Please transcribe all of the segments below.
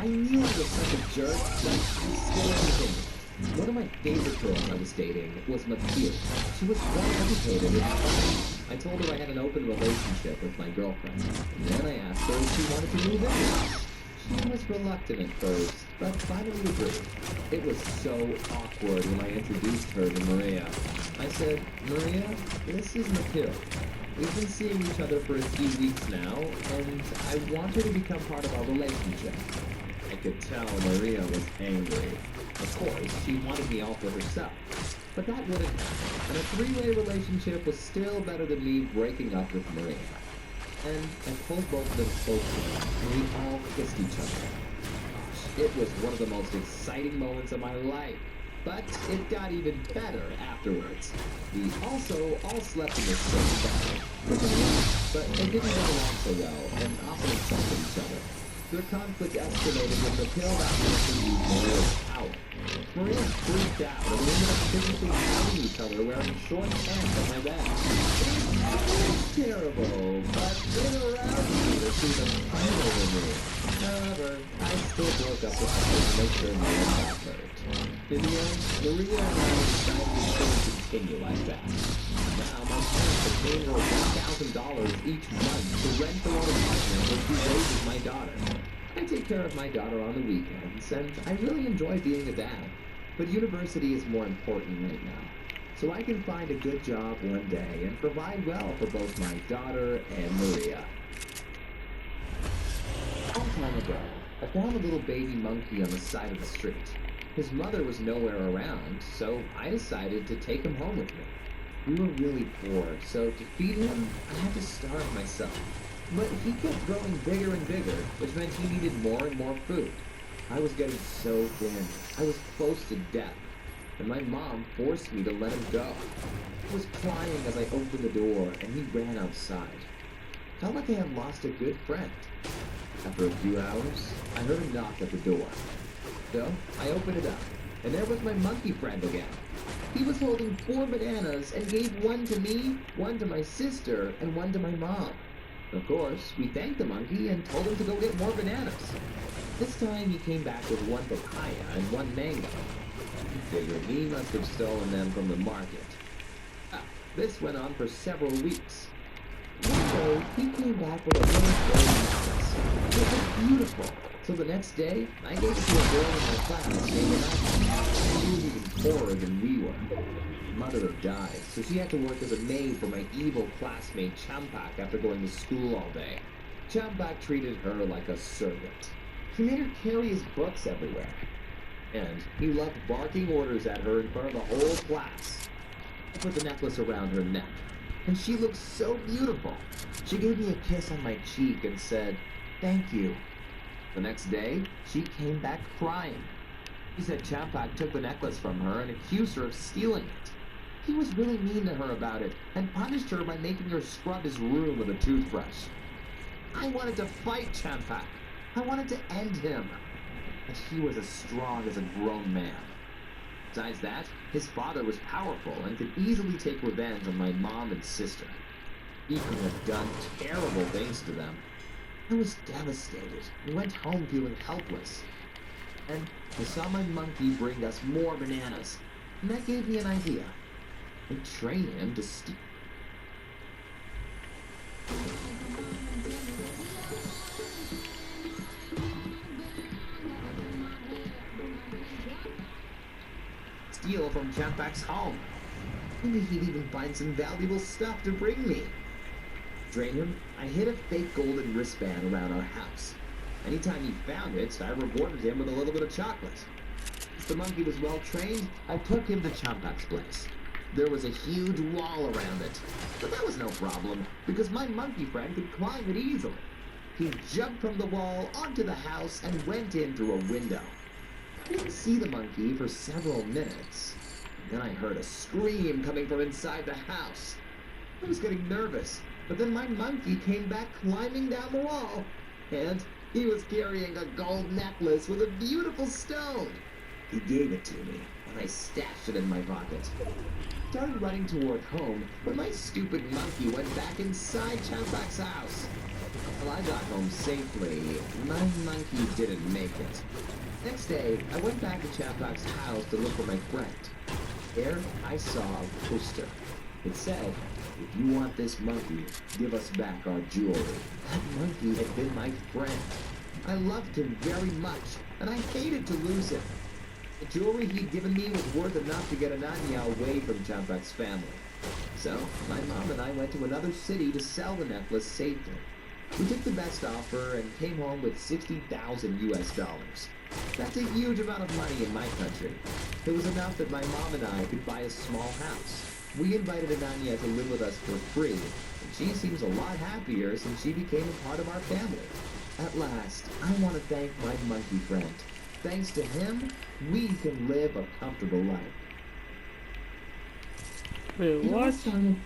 I knew I was such a jerk, but I still continued. One of my favorite girls I was dating was McHugh. She was well educated and funny. I told her I had an open relationship with my girlfriend, and then I asked her if she wanted to move in with us. She was reluctant at first, but finally agreed. It was so awkward when I introduced her to Maria. I said, Maria, this is McHugh. We've been seeing each other for a few weeks now, and I want her to become part of our relationship. I could tell Maria was angry. Of course, she wanted me all for herself. But that wouldn't happen, and a three-way relationship was still better than me breaking up with Maria. And I pulled both of them close to me, and we all kissed each other. It was one of the most exciting moments of my life. But it got even better afterwards. We also all slept in the same bed, which is nice, but they didn't get along so well and often insulted each other. Their conflict escalated when the pill accidentally used Maria's power. Maria freaked out and we ended up physically fighting each other wearing short pants on my bed. It was terrible, but it aroused me to see them fight over me. However, I still broke up with her to make sure no one got hurt. In the end, Maria and I decided we couldn't continue like that. Now, my parents are paying her $1,000 each month to rent their own apartment while she raises my daughter. I take care of my daughter on the weekends, and I really enjoy being a dad. But university is more important right now, so I can find a good job one day and provide well for both my daughter and Maria. A long time ago, I found a little baby monkey on the side of the street. His mother was nowhere around, so I decided to take him home with me. We were really poor, so to feed him, I had to starve myself. But he kept growing bigger and bigger, which meant he needed more and more food. I was getting so thin. I was close to death, and my mom forced me to let him go. He was crying as I opened the door, and he ran outside. Felt like I had lost a good friend. After a few hours, I heard a knock at the door. So, I opened it up, and there was my monkey friend again. He was holding 4 bananas and gave one to me, one to my sister, and one to my mom. Of course, we thanked the monkey and told him to go get more bananas. This time he came back with 1 papaya and 1 mango. I figured he must have stolen them from the market. This went on for several weeks. One day, he came back with a little gold necklace. It was beautiful. So the next day, I gave it to a girl in my class named Amanda. She was even poorer than we were. Mother had died, so she had to work as a maid for my evil classmate Champak after going to school all day. Champak treated her like a servant. He made her carry his books everywhere. And he loved barking orders at her in front of the whole class. I put the necklace around her neck, and she looked so beautiful. She gave me a kiss on my cheek and said, "Thank you." The next day, she came back crying. She said Champak took the necklace from her and accused her of stealing it. He was really mean to her about it and punished her by making her scrub his room with a toothbrush. I wanted to fight Champak. I wanted to end him. But he was as strong as a grown man. Besides that, his father was powerful and could easily take revenge on my mom and sister. He could have done terrible things to them. I was devastated and went home feeling helpless. And I saw my monkey bring us more bananas, and that gave me an idea. I trained him to steal from Champak's home. Maybe he'd even find some valuable stuff to bring me. Train him, I hid a fake golden wristband around our house. Anytime he found it, I rewarded him with a little bit of chocolate. Since the monkey was well trained, I took him to Champak's place. There was a huge wall around it, but that was no problem, because my monkey friend could climb it easily. He jumped from the wall onto the house and went in through a window. I didn't see the monkey for several minutes. Then I heard a scream coming from inside the house. I was getting nervous, but then my monkey came back climbing down the wall, and he was carrying a gold necklace with a beautiful stone. He gave it to me, and I stashed it in my pocket. I started running toward home when my stupid monkey went back inside Champak's house. Well, I got home safely. My monkey didn't make it. Next day, I went back to Chapak's house to look for my friend. There, I saw a poster. It said, "If you want this monkey, give us back our jewelry." That monkey had been my friend. I loved him very much, and I hated to lose him. The jewelry he'd given me was worth enough to get Ananya away from Chapak's family. So, my mom and I went to another city to sell the necklace safely. We took the best offer and came home with 60,000 US dollars. That's a huge amount of money in my country. It was enough that my mom and I could buy a small house. We invited Ananya to live with us for free, and she seems a lot happier since she became a part of our family. At last, I want to thank my monkey friend. Thanks to him, we can live a comfortable life. Wait, It all what? started.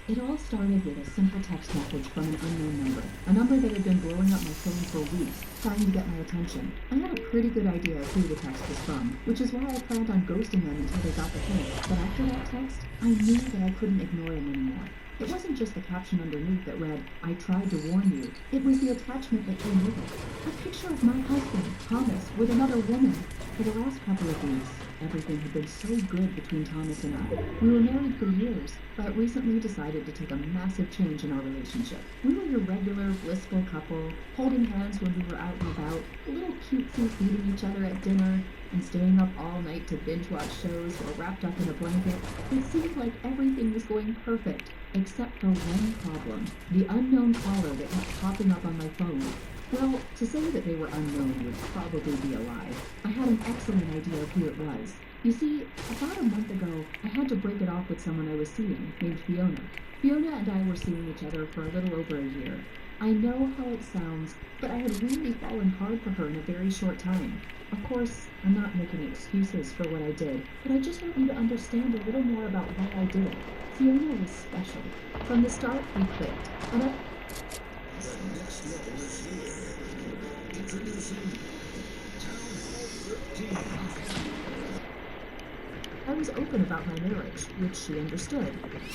It all started with a simple text message from an unknown number, a number that had been blowing up my phone for weeks, trying to get my attention. I had a pretty good idea of who the text was from, which is why I planned on ghosting them until they got the hint. But after that text, I knew that I couldn't ignore him anymore. It wasn't just the caption underneath that read, "I tried to warn you." It was the attachment that came with it. A picture of my husband, Thomas, with another woman. For the last couple of weeks, everything had been so good between Thomas and I. We were married for years, but recently decided to take a massive change in our relationship. We were your regular, blissful couple, holding hands when we were out and about, a little cutesy feeding each other at dinner, and staying up all night to binge-watch shows while wrapped up in a blanket. It seemed like everything was going perfect, except for one problem: the unknown caller that kept popping up on my phone. Well, to say that they were unknown would probably be a lie. I had an excellent idea of who it was. You see, about a month ago, I had to break it off with someone I was seeing, named Fiona. Fiona and I were seeing each other for a little over a year. I know how it sounds, but I had really fallen hard for her in a very short time. Of course, I'm not making excuses for what I did, but I just want you to understand a little more about why I did it. Fiona was special. From the start, we clicked, and I... I was open about my marriage, which she understood.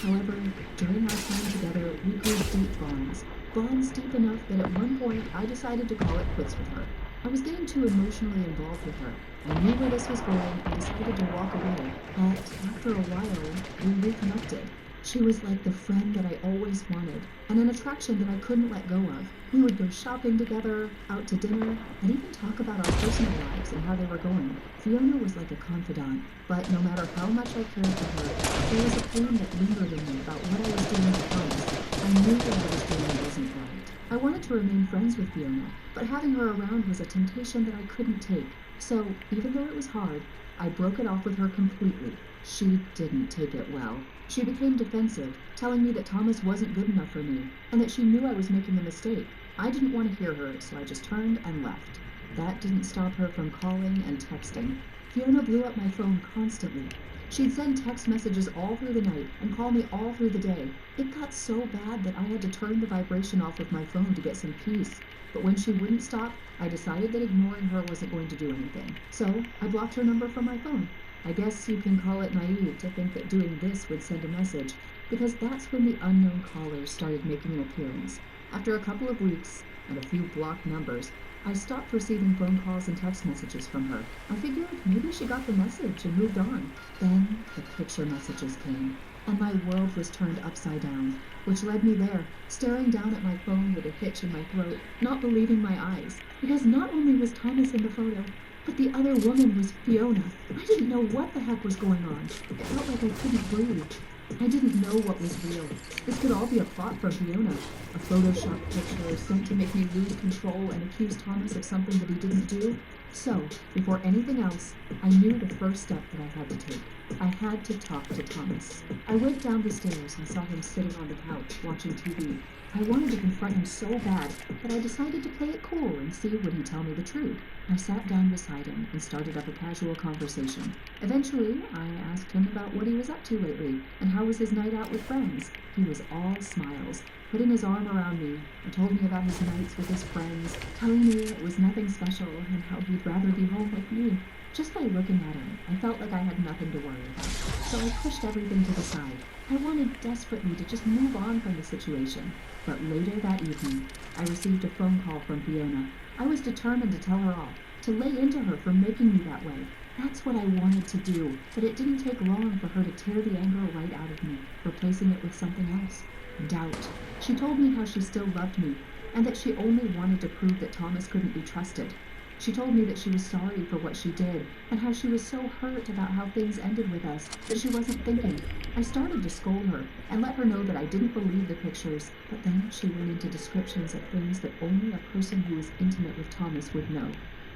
However, during our time together, we grew deep bonds. Bonds deep enough that at one point I decided to call it quits with her. I was getting too emotionally involved with her. I knew where this was going and decided to walk away. But after a while, we reconnected. She was like the friend that I always wanted, and an attraction that I couldn't let go of. We would go shopping together, out to dinner, and even talk about our personal lives and how they were going. Fiona was like a confidant, but no matter how much I cared for her, there was a pain that lingered in me about what I was doing to Thomas. I knew that I was doing wasn't right. I wanted to remain friends with Fiona, but having her around was a temptation that I couldn't take. So, even though it was hard, I broke it off with her completely. She didn't take it well. She became defensive, telling me that Thomas wasn't good enough for me, and that she knew I was making a mistake. I didn't want to hear her, so I just turned and left. That didn't stop her from calling and texting. Fiona blew up my phone constantly. She'd send text messages all through the night and call me all through the day. It got so bad that I had to turn the vibration off of my phone to get some peace. But when she wouldn't stop, I decided that ignoring her wasn't going to do anything. So I blocked her number from my phone. I guess you can call it naive to think that doing this would send a message, because that's when the unknown callers started making an appearance. After a couple of weeks and a few blocked numbers, I stopped receiving phone calls and text messages from her. I figured maybe she got the message and moved on. Then the picture messages came, and my world was turned upside down, which led me there, staring down at my phone with a hitch in my throat, not believing my eyes, because not only was Thomas in the photo, but the other woman was Fiona. I didn't know what the heck was going on. It felt like I couldn't breathe. I didn't know what was real. This could all be a plot from Fiona. A Photoshop picture sent to make me lose control and accuse Thomas of something that he didn't do. So, before anything else, I knew the first step that I had to take. I had to talk to Thomas. I went down the stairs and saw him sitting on the couch, watching TV. I wanted to confront him so bad that I decided to play it cool and see would he tell me the truth. I sat down beside him and started up a casual conversation. Eventually, I asked him about what he was up to lately and how was his night out with friends. He was all smiles. putting his arm around me. He told me about his nights with his friends, telling me it was nothing special and how he'd rather be home with me. Just by looking at him, I felt like I had nothing to worry about, so I pushed everything to the side. I wanted desperately to just move on from the situation. But later that evening, I received a phone call from Fiona. I was determined to tell her off, to lay into her for making me that way. That's what I wanted to do, but it didn't take long for her to tear the anger right out of me, replacing it with something else. Doubt. She told me how she still loved me, and that she only wanted to prove that Thomas couldn't be trusted. She told me that she was sorry for what she did, and how she was so hurt about how things ended with us that she wasn't thinking. I started to scold her and let her know that I didn't believe the pictures, but then she went into descriptions of things that only a person who was intimate with Thomas would know.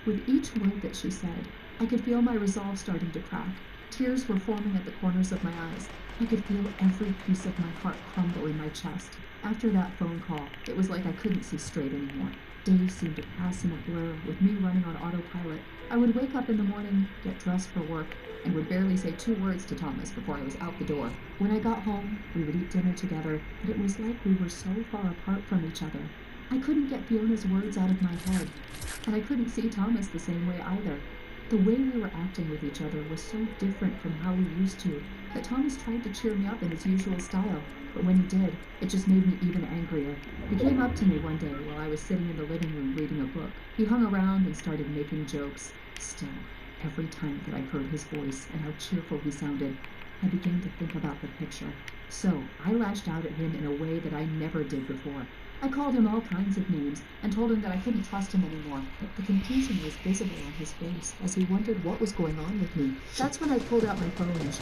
With each word that she said, I could feel my resolve starting to crack. Tears were forming at the corners of my eyes. I could feel every piece of my heart crumble in my chest. After that phone call, it was like I couldn't see straight anymore. Days seemed to pass in a blur, with me running on autopilot. I would wake up in the morning, get dressed for work, and would barely say 2 words to Thomas before I was out the door. When I got home, we would eat dinner together, but it was like we were so far apart from each other. I couldn't get Fiona's words out of my head, and I couldn't see Thomas the same way either. The way we were acting with each other was so different from how we used to that Thomas tried to cheer me up in his usual style, but when he did, it just made me even angrier. He came up to me one day while I was sitting in the living room reading a book. He hung around and started making jokes. Still, every time that I heard his voice and how cheerful he sounded, I began to think about the picture. So I lashed out at him in a way that I never did before. I called him all kinds of names and told him that I couldn't trust him anymore. The confusion was visible on his face as he wondered what was going on with me. That's when I pulled out my phone and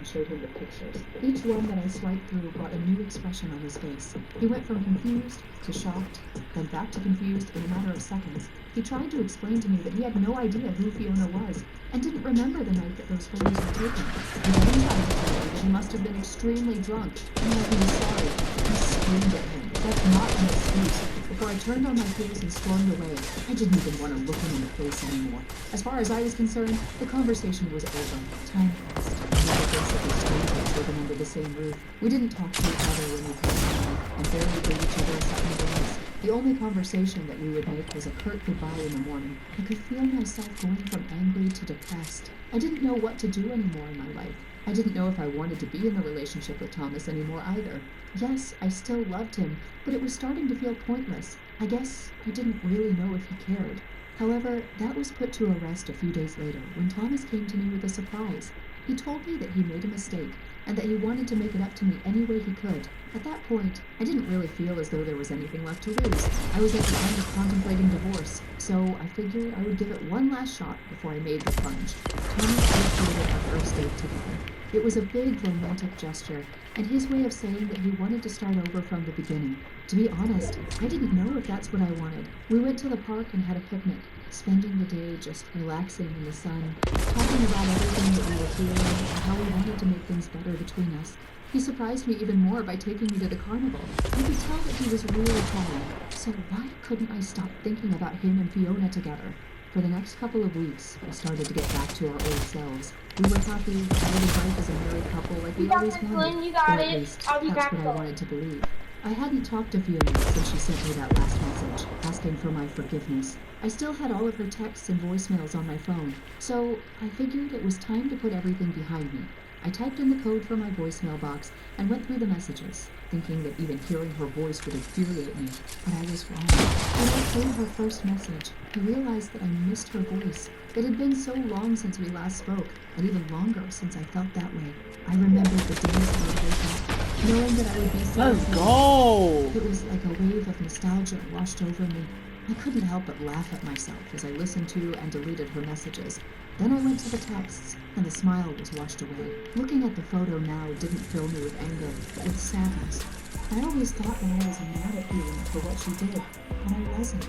showed him the pictures. Each one that I swiped through brought a new expression on his face. He went from confused to shocked, then back to confused in a matter of seconds. He tried to explain to me that he had no idea who Fiona was and didn't remember the night that those photos were taken. He then tried to tell me that he must have been extremely drunk and that he was sorry. I screamed at him. That's not an excuse. Before I turned on my heels and stormed away, I didn't even want to look him in the face anymore. As far as I was concerned, the conversation was over. Time passed. We were basically strangers living under the same roof. We didn't talk to each other when we came home and barely gave each other a second glance. The only conversation that we would make was a curt goodbye in the morning. I could feel myself going from angry to depressed. I didn't know what to do anymore in my life. I didn't know if I wanted to be in the relationship with Thomas anymore either. Yes, I still loved him, but it was starting to feel pointless. I guess I didn't really know if he cared. However, that was put to a rest a few days later when Thomas came to me with a surprise. He told me that he made a mistake and that he wanted to make it up to me any way he could. At that point, I didn't really feel as though there was anything left to lose. I was at the end of contemplating divorce, so I figured I would give it one last shot before I made the plunge. Thomas and I created our first date together. It was a big romantic gesture, and his way of saying that he wanted to start over from the beginning. To be honest, I didn't know if that's what I wanted. We went to the park and had a picnic, spending the day just relaxing in the sun, talking about everything that we were feeling and how we wanted to make things better between us. He surprised me even more by taking me to the carnival. I could tell that he was really trying, so why couldn't I stop thinking about him and Fiona together? For the next couple of weeks, we started to get back to our old selves. We were happy, living life as a married couple like we always wanted, or at least that's what I wanted to believe. I hadn't talked to Fiona since she sent me that last message, asking for my forgiveness. I still had all of her texts and voicemails on my phone, so I figured it was time to put everything behind me. I typed in the code for my voicemail box and went through the messages, thinking that even hearing her voice would infuriate me, but I was wrong. When I played her first message, I realized that I missed her voice. It had been so long since we last spoke, and even longer since I felt that way. I remembered the days I would wake up, knowing that I would be so Let's happy. go. It was like a wave of nostalgia washed over me. I couldn't help but laugh at myself as I listened to and deleted her messages. Then I went to the texts, and the smile was washed away. Looking at the photo now didn't fill me with anger, but with sadness. I always thought that I was mad at Ian for what she did, but I wasn't.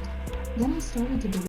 Then I started to believe